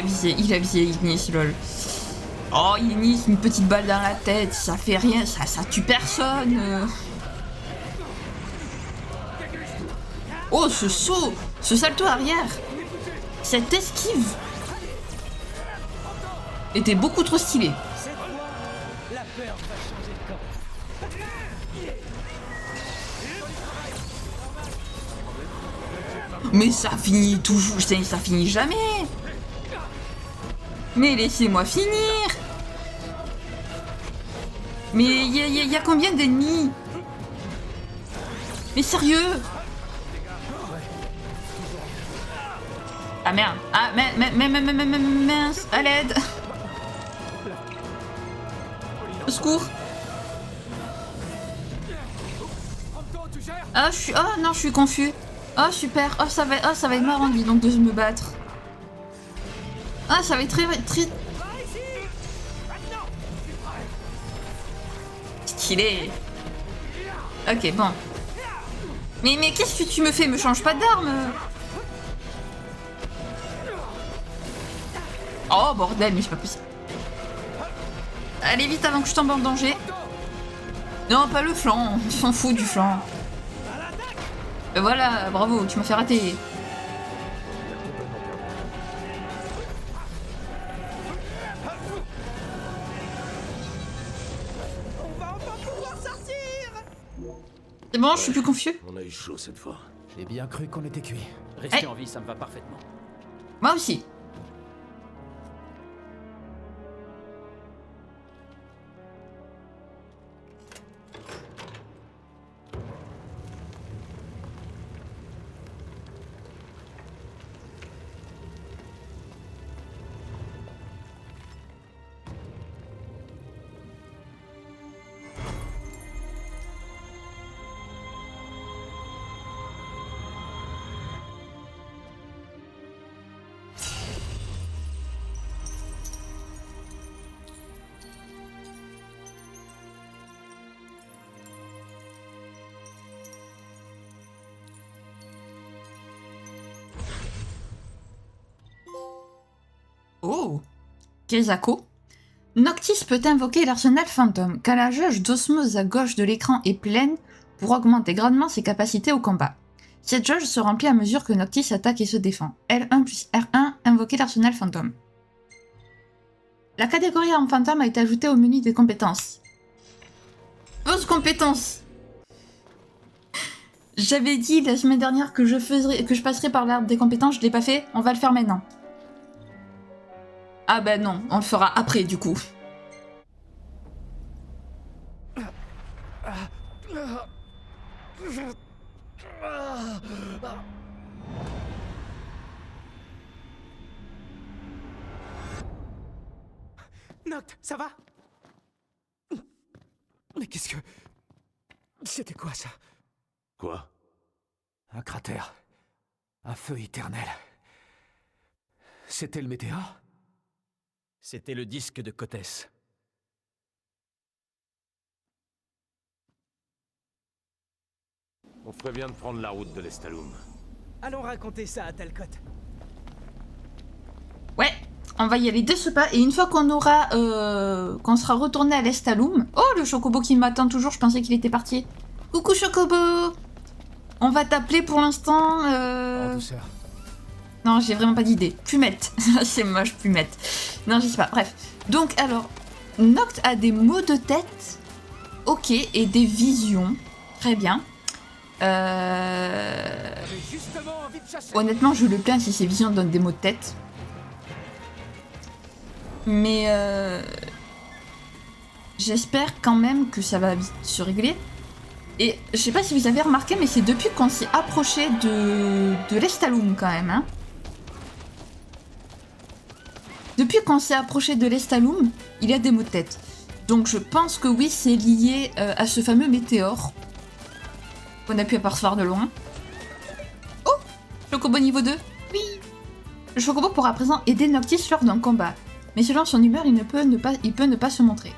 a visé Ignis, lol. Oh, Ignis, une petite balle dans la tête, ça fait rien, ça tue personne. Oh, ce saut, ce salto arrière, cette esquive était beaucoup trop stylé. La peur va changer de camp. Mais ça finit toujours, ça finit jamais. Mais laissez-moi finir. Mais il y a combien d'ennemis? Mais sérieux? Ah merde. Ah mince. À l'aide. Au secours. Ah je suis... Oh non, je suis confus. Oh super. Oh ça va être marrant dis donc de me battre. Ah ça va être très... Stylé. Ok bon. Mais qu'est-ce que tu me fais? Me change pas d'arme. Oh bordel, mais c'est pas possible. Allez vite avant que je tombe en danger. Non, pas le flanc, on s'en fout du flanc. Voilà, bravo, tu m'as fait rater. C'est bon, je suis plus confus. On a eu chaud cette fois. J'ai bien cru qu'on était cuit. Rester en vie, ça me va parfaitement. Moi aussi. Oh, Kezako. Noctis peut invoquer l'arsenal fantôme, quand la jauge d'osmose à gauche de l'écran est pleine pour augmenter grandement ses capacités au combat. Cette jauge se remplit à mesure que Noctis attaque et se défend. L1 plus R1, invoquer l'arsenal fantôme. La catégorie arme fantôme a été ajoutée au menu des compétences. Pose compétences. J'avais dit la semaine dernière que je passerais par l'arbre des compétences, je l'ai pas fait, on va le faire maintenant. Ah bah non, on le fera après du coup. Noct, ça va? Mais qu'est-ce que... C'était quoi ça? Quoi? Un cratère. Un feu éternel. C'était le météore? C'était le disque de Kotès. On ferait bien de prendre la route de l'Estalum. Allons raconter ça à Talcott. Ouais, on va y aller de ce pas, et une fois qu'on aura... qu'on sera retourné à l'Estalum... Oh, le Chocobo qui m'attend toujours, je pensais qu'il était parti. Coucou Chocobo! On va t'appeler pour l'instant... En douceur. Non, j'ai vraiment pas d'idée. Pumette. C'est moche, Pumette. Non, je sais pas. Bref. Donc, alors, Noct a des maux de tête. Ok, et des visions. Très bien. Honnêtement, je le plains si ces visions donnent des maux de tête. Mais j'espère quand même que ça va vite se régler. Et je sais pas si vous avez remarqué, mais c'est depuis qu'on s'est approché de l'Estalum quand même, hein. Depuis qu'on s'est approché de l'Estalum, il y a des maux de tête. Donc je pense que oui, c'est lié à ce fameux météore qu'on a pu apercevoir de loin. Oh, Chocobo niveau 2. Oui. Le Chocobo pourra à présent aider Noctis lors d'un combat. Mais selon son humeur, il peut ne pas se montrer.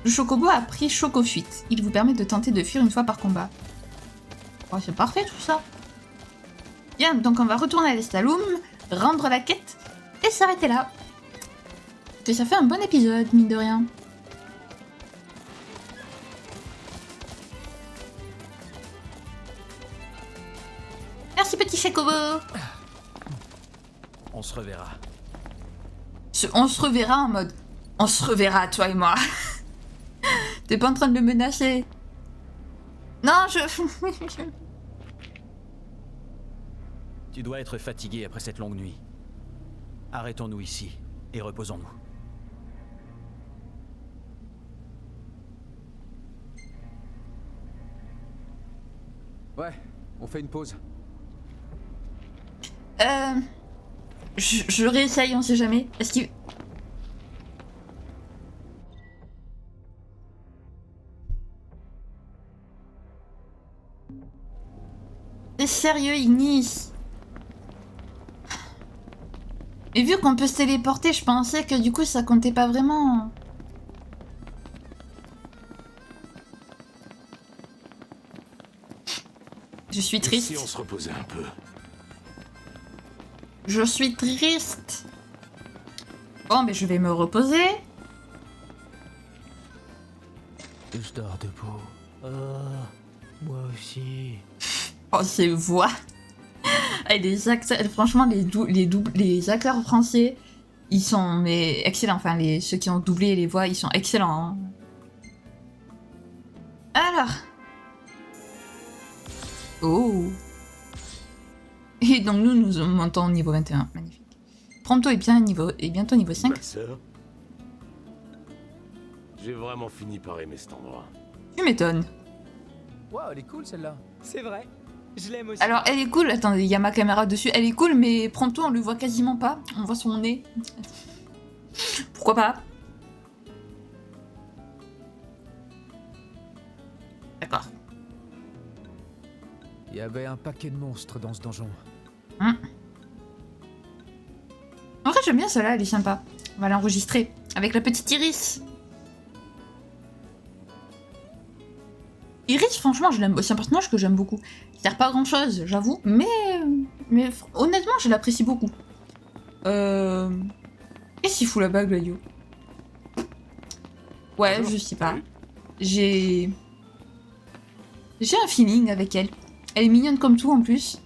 Le Chocobo a pris Chocofuite. Il vous permet de tenter de fuir une fois par combat. Oh, c'est parfait tout ça. Bien, donc on va retourner à l'Estalum, rendre la quête et s'arrêter là. Et ça fait un bon épisode, mine de rien. Merci petit Chocobo. On se reverra. On se reverra en mode... On se reverra, toi et moi. T'es pas en train de me menacer? Non, Tu dois être fatigué après cette longue nuit. Arrêtons-nous ici et reposons-nous. Ouais, on fait une pause. Je réessaye, on sait jamais. Est-ce qu'il... T'es sérieux, Ignis? Et vu qu'on peut se téléporter, je pensais que du coup ça comptait pas vraiment. Je suis triste. Si on se reposait un peu. Je suis triste. Bon, mais je vais me reposer. je dors debout. Moi aussi. Oh, ces voix. Et les acteurs, franchement, les acteurs français, ils sont mais excellents. Enfin, ceux qui ont doublé les voix, ils sont excellents. Hein. Alors. Oh. Et donc nous montons au niveau 21. Magnifique. Prompto est bientôt niveau 5. Ma sœur, j'ai vraiment fini par aimer cet endroit. Tu m'étonnes. Waouh, elle est cool celle-là. C'est vrai. Je l'aime aussi. Alors, elle est cool. Attendez, il y a ma caméra dessus. Elle est cool, mais Prompto, on le voit quasiment pas. On voit son nez. Pourquoi pas? D'accord. Il y avait un paquet de monstres dans ce donjon. En vrai, j'aime bien celle-là, elle est sympa. On va l'enregistrer avec la petite Iris. Iris, franchement, je l'aime. C'est un personnage que j'aime beaucoup. Il sert pas à grand-chose, j'avoue, mais honnêtement, je l'apprécie beaucoup. Qu'est-ce qu'il fout là-bas, Gladio? Ouais, Bonjour. je sais pas. Salut. J'ai un feeling avec elle. Elle est mignonne comme tout en plus.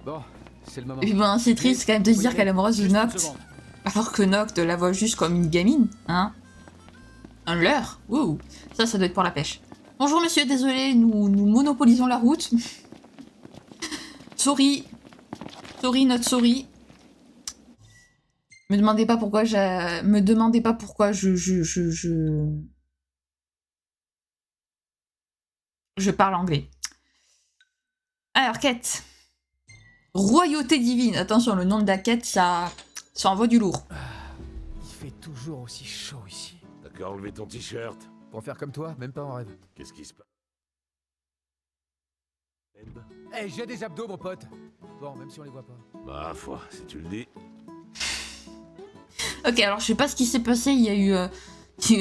Bon, c'est le moment. Et puis bon, c'est triste quand même de se dire qu'elle est amoureuse de Juste une Noct. seconde. Alors que Noct la voit juste comme une gamine, hein. Un leurre. Ouh. Ça doit être pour la pêche. Bonjour monsieur, désolé, nous monopolisons la route. Sorry. Sorry, not sorry. Me demandez pas pourquoi je parle anglais. Alors, quête. Royauté divine. Attention, le nom de la quête, ça envoie du lourd. Il fait toujours aussi chaud ici. T'as qu'à enlever ton t-shirt. Pour faire comme toi, même pas en rêve. Qu'est-ce qui se passe? Eh, j'ai des abdos, mon pote. Bon, même si on les voit pas. Ma foi, si tu le dis. Ok, alors je sais pas ce qui s'est passé, il y a eu un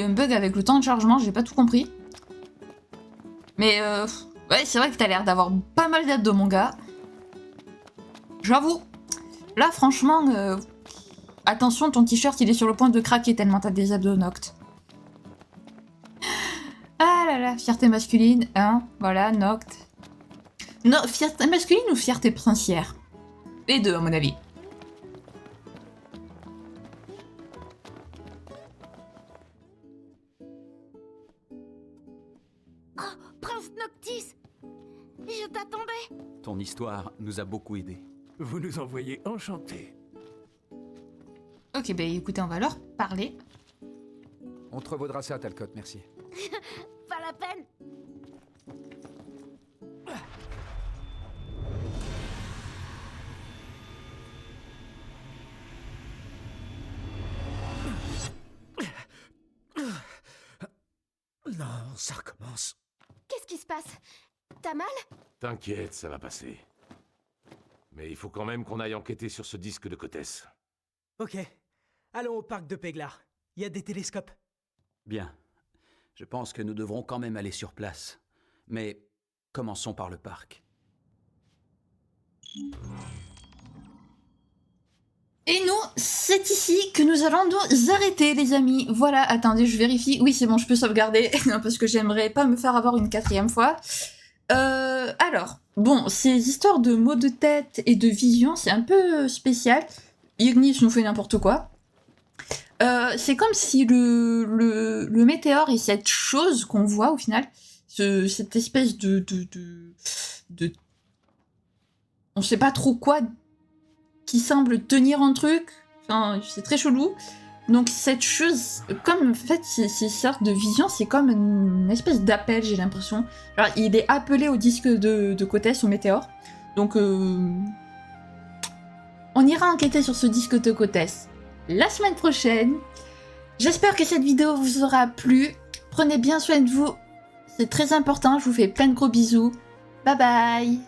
bug avec le temps de chargement, j'ai pas tout compris. Mais ouais, c'est vrai que t'as l'air d'avoir pas mal d'abdos, mon gars. J'avoue. Là, franchement, attention, ton t-shirt, il est sur le point de craquer tellement t'as des abdos Noct. Ah là là, fierté masculine, hein, voilà, Noct. Non, fierté masculine ou fierté princière? Les deux, à mon avis. Prince Noctis, je t'attendais. Ton histoire nous a beaucoup aidés. Vous nous envoyez enchantés. Ok, bah écoutez, on va leur parler. On te revaudra ça, Talcott, merci. Pas la peine. Non, ça recommence. Qu'est-ce qui se passe? T'as mal? T'inquiète, ça va passer. Mais il faut quand même qu'on aille enquêter sur ce disque de Kotès. Ok. Allons au parc de Péglar. Il y a des télescopes. Bien. Je pense que nous devrons quand même aller sur place. Mais commençons par le parc. Et nous, c'est ici que nous allons nous arrêter, les amis. Voilà, attendez, je vérifie. Oui, c'est bon, je peux sauvegarder. Non, parce que j'aimerais pas me faire avoir une 4e fois. Alors, bon, ces histoires de maux de tête et de vision, c'est un peu spécial. Ignis nous fait n'importe quoi. C'est comme si le météore et cette chose qu'on voit au final, cette espèce de on sait pas trop quoi, qui semble tenir un truc, enfin c'est très chelou. Donc cette chose, comme en fait ces sortes de visions, c'est comme une espèce d'appel, j'ai l'impression. Alors il est appelé au disque de Kotès, au météore. Donc on ira enquêter sur ce disque de Kotès la semaine prochaine. J'espère que cette vidéo vous aura plu. Prenez bien soin de vous, c'est très important. Je vous fais plein de gros bisous. Bye bye.